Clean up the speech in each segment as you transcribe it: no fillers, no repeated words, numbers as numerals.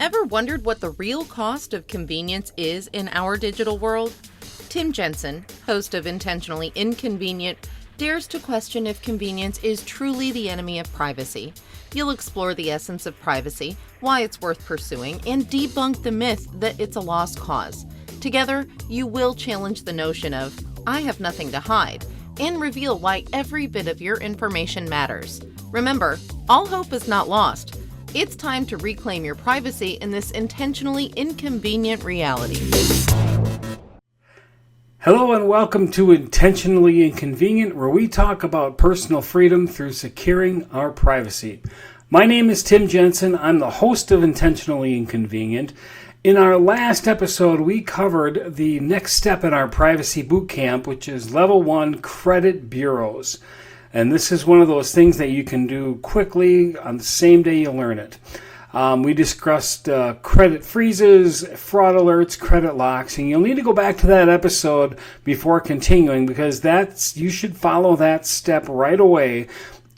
Ever wondered what the real cost of convenience is in our digital world? Tim Jensen, host of Intentionally Inconvenient, dares to question if convenience is truly the enemy of privacy. You'll explore the essence of privacy, why it's worth pursuing, and debunk the myth that it's a lost cause. Together, you will challenge the notion of, I have nothing to hide, and reveal why every bit of your information matters. Remember, all hope is not lost. It's time to reclaim your privacy in this intentionally inconvenient reality. Hello and welcome to Intentionally Inconvenient, where we talk about personal freedom through securing our privacy. My name is Tim Jensen. I'm the host of Intentionally Inconvenient. In our last episode, we covered the next step in our privacy bootcamp, which is Level 1 Credit Bureaus. And this is one of those things that you can do quickly on the same day you learn it. We discussed credit freezes, fraud alerts, credit locks, and you'll need to go back to that episode before continuing because you should follow that step right away,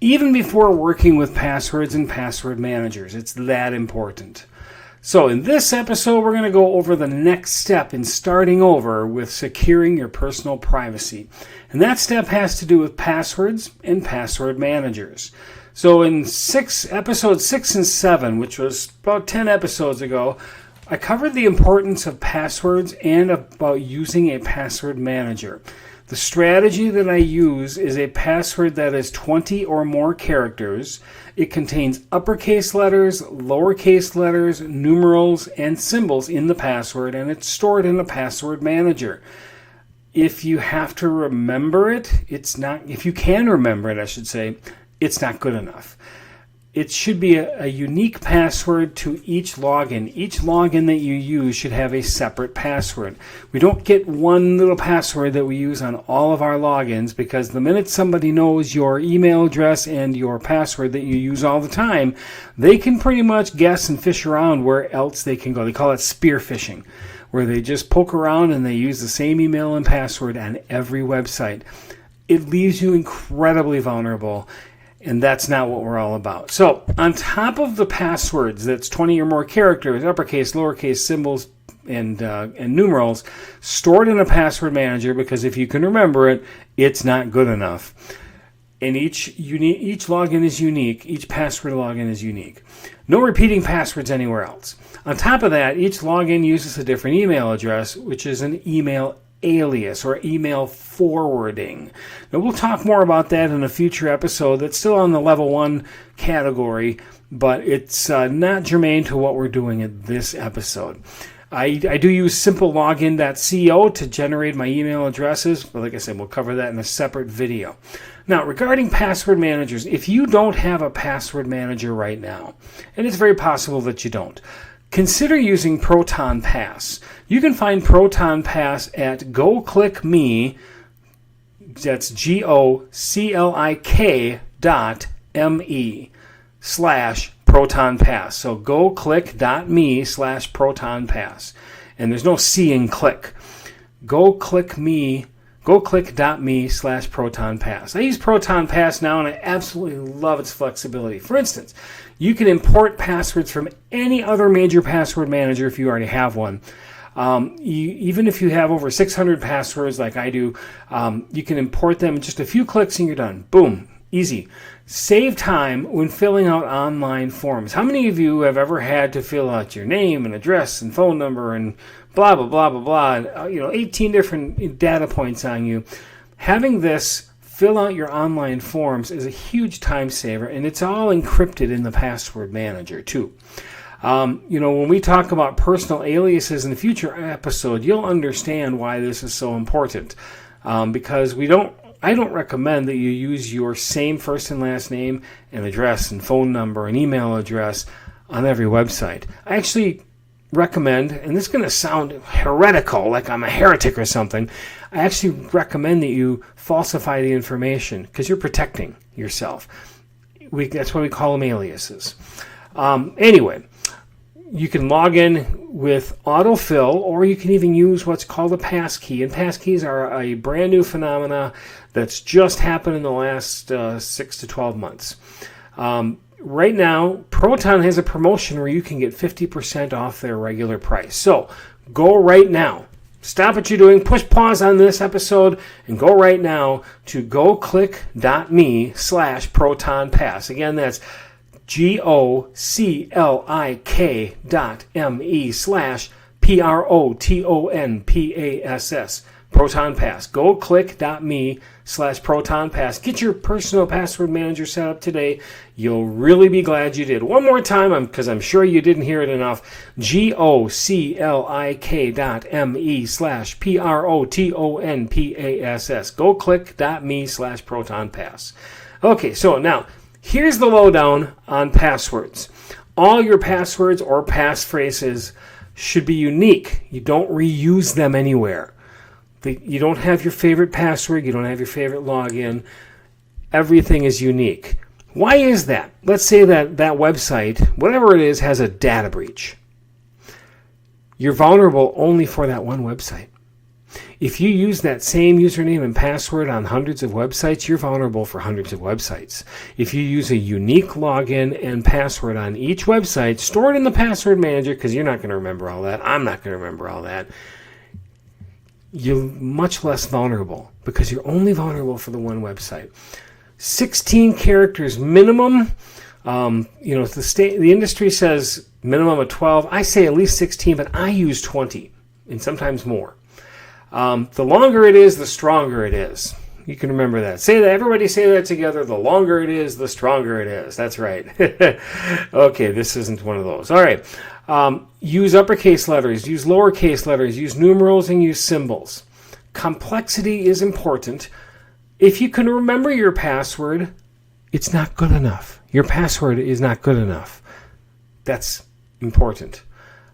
even before working with passwords and password managers. It's that important. So in this episode, we're going to go over the next step in starting over with securing your personal privacy. And that step has to do with passwords and password managers. So in episodes 6 and 7, which was about 10 episodes ago, I covered the importance of passwords and about using a password manager. The strategy that I use is a password that is 20 or more characters. It contains uppercase letters, lowercase letters, numerals, and symbols in the password, and it's stored in a password manager. If you have to remember it, if you can remember it, I should say, it's not good enough. It should be a unique password to each login. Each login that you use should have a separate password. We don't get one little password that we use on all of our logins because the minute somebody knows your email address and your password that you use all the time, they can pretty much guess and fish around where else they can go. They call it spear phishing, where they just poke around and they use the same email and password on every website. It leaves you incredibly vulnerable. And that's not what we're all about. So on top of the passwords, that's 20 or more characters, uppercase, lowercase, symbols, and numerals, stored in a password manager, because if you can remember it, it's not good enough. And each login is unique. Each password login is unique. No repeating passwords anywhere else. On top of that, each login uses a different email address, which is an email alias or email forwarding. Now we'll talk more about that in a future episode. That's still on the level 1 category, but it's not germane to what we're doing in this episode. I do use simpleLogin.co to generate my email addresses, but like I said, we'll cover that in a separate video. Now, regarding password managers, if you don't have a password manager right now, and it's very possible that you don't, consider using ProtonPass. You can find ProtonPass at GoClickMe, that's GoClick.me/ProtonPass. So goclick.me/ProtonPass. And there's no C in click. GoClick.me/ProtonPass. I use ProtonPass now and I absolutely love its flexibility. For instance, you can import passwords from any other major password manager if you already have one. Even if you have over 600 passwords like I do, you can import them in just a few clicks and you're done. Boom. Easy. Save time when filling out online forms. How many of you have ever had to fill out your name and address and phone number and blah, blah, blah, blah, blah, 18 different data points on you? Having this fill out your online forms is a huge time saver, and it's all encrypted in the password manager too. When we talk about personal aliases in the future episode, you'll understand why this is so important. Because I don't recommend that you use your same first and last name and address and phone number and email address on every website. I actually recommend, and this is going to sound heretical, like I'm a heretic or something, I actually recommend that you falsify the information because you're protecting yourself. That's why we call them aliases. Anyway, you can log in with autofill, or you can even use what's called a passkey. And passkeys are a brand new phenomena that's just happened in the last 6 to 12 months. right now, Proton has a promotion where you can get 50% off their regular price. So go right now. Stop what you're doing, push pause on this episode, and go right now to goclick.me/ProtonPass. Again, that's goclick.me/ProtonPass. ProtonPass. GoClick.me/ProtonPass. Get your personal password manager set up today. You'll really be glad you did. One more time, because I'm sure you didn't hear it enough. GoClick.me/ProtonPass. GoClick.me/ProtonPass. Okay, so now, here's the lowdown on passwords. All your passwords or passphrases should be unique. You don't reuse them anywhere. You don't have your favorite password. You don't have your favorite login. Everything is unique. Why is that? Let's say that website, whatever it is, has a data breach. You're vulnerable only for that one website. If you use that same username and password on hundreds of websites, you're vulnerable for hundreds of websites. If you use a unique login and password on each website, store it in the password manager, because you're not going to remember all that. I'm not going to remember all that. You're much less vulnerable because you're only vulnerable for the one website. 16 characters minimum. The industry says minimum of 12. I say at least 16, but I use 20 and sometimes more. The longer it is, the stronger it is. You can remember that. Say that. Everybody say that together. The longer it is, the stronger it is. That's right. Okay, this isn't one of those. All right. Use uppercase letters, use lowercase letters, use numerals, and use symbols. Complexity is important. If you can remember your password, it's not good enough. Your password is not good enough. That's important.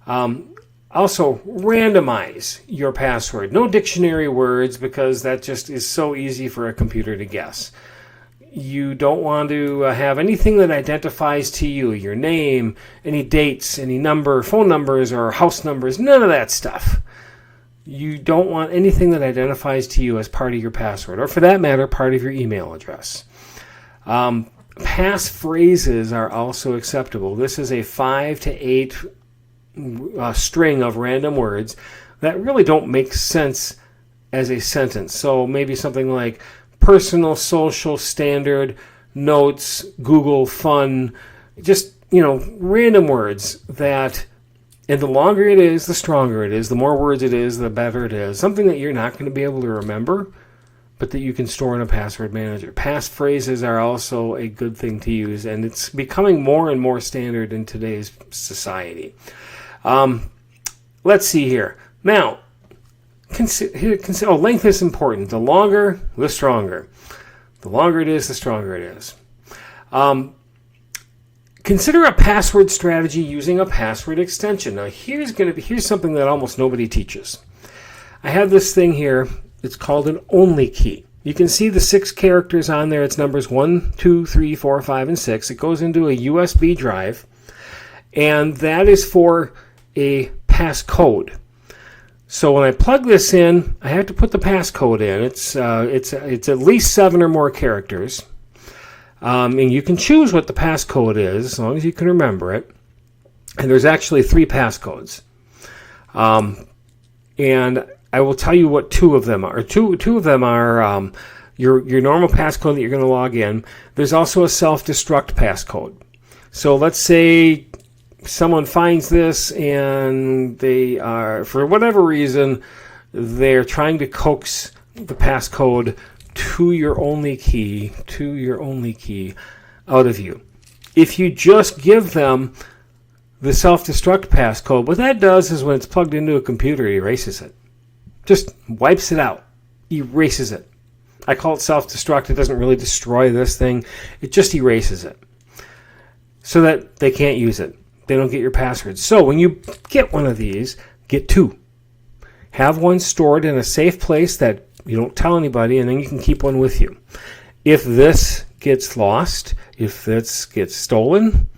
Also, randomize your password. No dictionary words, because that just is so easy for a computer to guess. You don't want to have anything that identifies to you, your name, any dates, any number, phone numbers, or house numbers, none of that stuff. You don't want anything that identifies to you as part of your password, or for that matter, part of your email address. Passphrases are also acceptable. This is a 5 to 8 string of random words that really don't make sense as a sentence. So maybe something like personal, social, standard, notes, Google, fun, just, random words that, and the longer it is, the stronger it is. The more words it is, the better it is. Something that you're not going to be able to remember, but that you can store in a password manager. Passphrases are also a good thing to use, and it's becoming more and more standard in today's society. Let's see here. Now, length is important. The longer, the stronger. The longer it is, the stronger it is. Consider a password strategy using a password extension. Now, here's something that almost nobody teaches. I have this thing here. It's called an OnlyKey. You can see the 6 characters on there. It's numbers 1, 2, 3, 4, 5, and 6. It goes into a USB drive, and that is for a passcode. So when I plug this in, I have to put the passcode in. It's at least 7 or more characters. And you can choose what the passcode is as long as you can remember it. And there's actually 3 passcodes. And I will tell you what 2 of them are. Two of them are your normal passcode that you're going to log in. There's also a self-destruct passcode. So let's say someone finds this and they are, for whatever reason, they're trying to coax the passcode to your OnlyKey out of you. If you just give them the self-destruct passcode, what that does is when it's plugged into a computer, it erases it. Just wipes it out. Erases it. I call it self-destruct. It doesn't really destroy this thing. It just erases it so that they can't use it. They don't get your passwords. So when you get one of these, get 2. Have one stored in a safe place that you don't tell anybody, and then you can keep one with you. If this gets lost, if this gets stolen,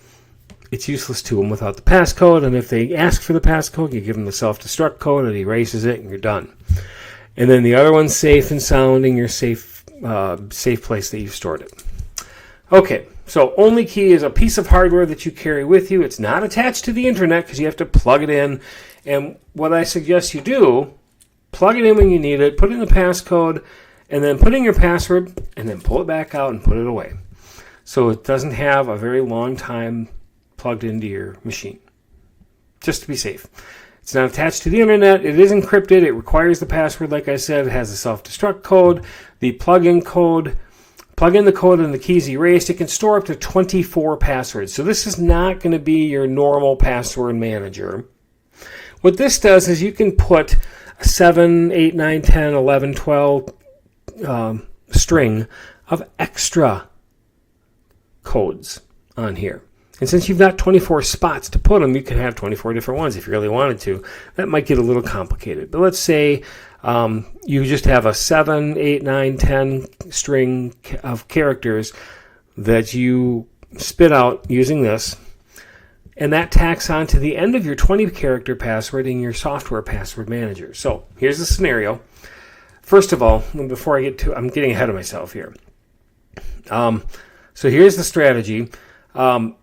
it's useless to them without the passcode. And if they ask for the passcode, you give them the self-destruct code, it erases it, and you're done. And then the other one's safe and sound in your safe place that you've stored it. Okay, So OnlyKey is a piece of hardware that you carry with you. It's not attached to the internet because you have to plug it in. And what I suggest you do, plug it in when you need it, put in the passcode, and then put in your password, and then pull it back out and put it away. So it doesn't have a very long time plugged into your machine. Just to be safe. It's not attached to the internet. It is encrypted. It requires the password, like I said. It has a self-destruct code, the plug-in code. Plug in the code and the key's erased. It can store up to 24 passwords. So this is not going to be your normal password manager. What this does is you can put a 7, 8, 9, 10, 11, 12 string of extra codes on here. And since you've got 24 spots to put them, you can have 24 different ones if you really wanted to. That might get a little complicated. But let's say you just have a 7, 8, 9, 10 string of characters that you spit out using this. And that tacks on to the end of your 20-character password in your software password manager. So here's the scenario. First of all, before I get to, I'm getting ahead of myself here. So here's the strategy. I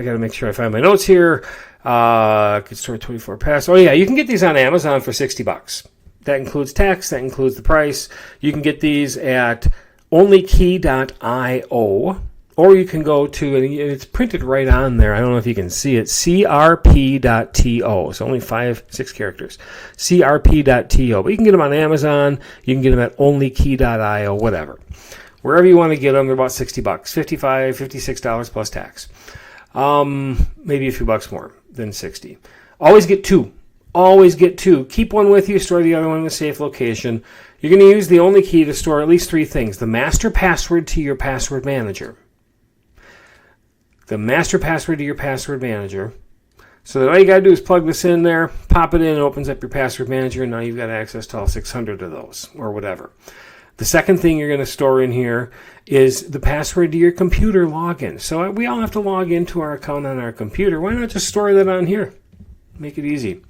got to make sure I find my notes here. I could store 24 pass. Oh yeah, you can get these on Amazon for $60. That includes tax. That includes the price. You can get these at onlykey.io, or you can go to, and it's printed right on there. I don't know if you can see it. crp.to. It's only 5-6 characters. crp.to. But you can get them on Amazon. You can get them at onlykey.io. Whatever. Wherever you want to get them, they're about $60, $55, $56 plus tax. Maybe a few bucks more than 60. Always get two. Always get two. Keep one with you. Store the other one in a safe location. You're going to use the OnlyKey to store at least 3 things. The master password to your password manager. The master password to your password manager. So that all you got to do is plug this in there, pop it in, it opens up your password manager, and now you've got access to all 600 of those, or whatever. The second thing you're going to store in here is the password to your computer login. So we all have to log into our account on our computer. Why not just store that on here? Make it easy.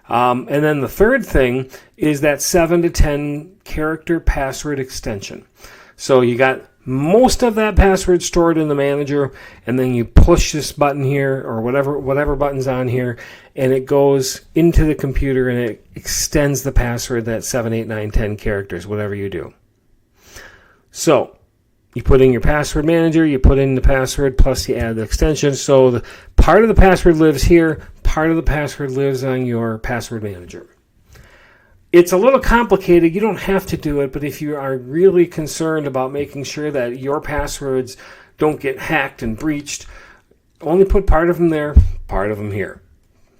And then the third thing is that 7 to 10 character password extension. So you got most of that password stored in the manager, and then you push this button here, or whatever button's on here, and it goes into the computer and it extends the password, that 7, 8, 9, 10 characters, whatever you do. So you put in your password manager, you put in the password, plus you add the extension. So the part of the password lives here, part of the password lives on your password manager. It's a little complicated. You don't have to do it, but if you are really concerned about making sure that your passwords don't get hacked and breached, only put part of them there, part of them here.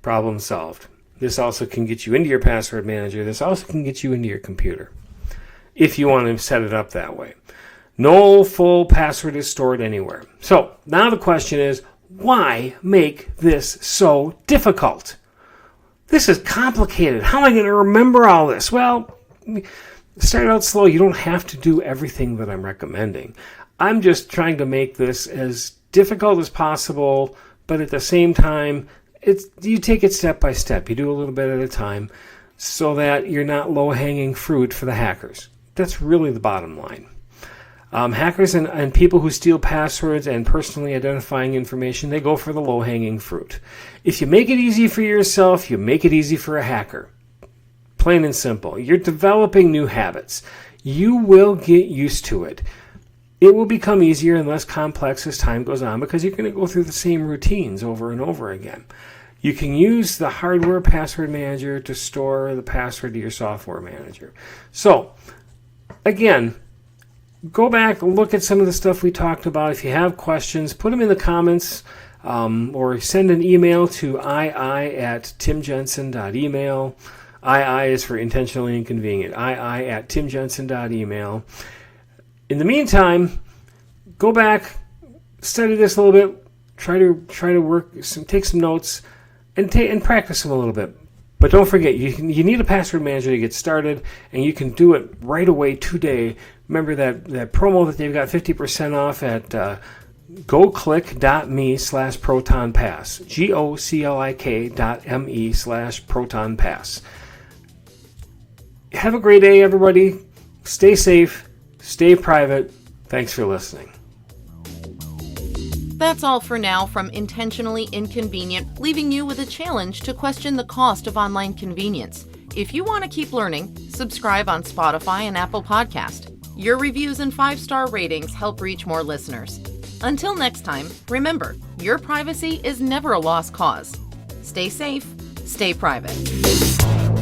Problem solved. This also can get you into your password manager. This also can get you into your computer if you want to set it up that way. No full password is stored anywhere. So now the question is, why make this so difficult? This is complicated. How am I going to remember all this? Well, start out slow. You don't have to do everything that I'm recommending. I'm just trying to make this as difficult as possible, but at the same time, you take it step by step. You do a little bit at a time so that you're not low-hanging fruit for the hackers. That's really the bottom line. Hackers and people who steal passwords and personally identifying information, they go for the low-hanging fruit. If you make it easy for yourself, you make it easy for a hacker. Plain and simple. You're developing new habits. You will get used to it. It will become easier and less complex as time goes on because you're going to go through the same routines over and over again. You can use the hardware password manager to store the password to your software manager. So, again, go back, look at some of the stuff we talked about. If you have questions, put them in the comments or send an email to ii@timjensen.email. II is for intentionally inconvenient. ii@timjensen.email. In the meantime, go back, study this a little bit, try to work, take some notes, and practice them a little bit. But don't forget, you need a password manager to get started, and you can do it right away today. Remember that promo that they've got 50% off at goclick.me/ProtonPass. goclik.me/ProtonPass. Have a great day, everybody. Stay safe. Stay private. Thanks for listening. That's all for now from Intentionally Inconvenient, leaving you with a challenge to question the cost of online convenience. If you want to keep learning, subscribe on Spotify and Apple Podcast. Your reviews and 5-star ratings help reach more listeners. Until next time, remember, your privacy is never a lost cause. Stay safe, stay private.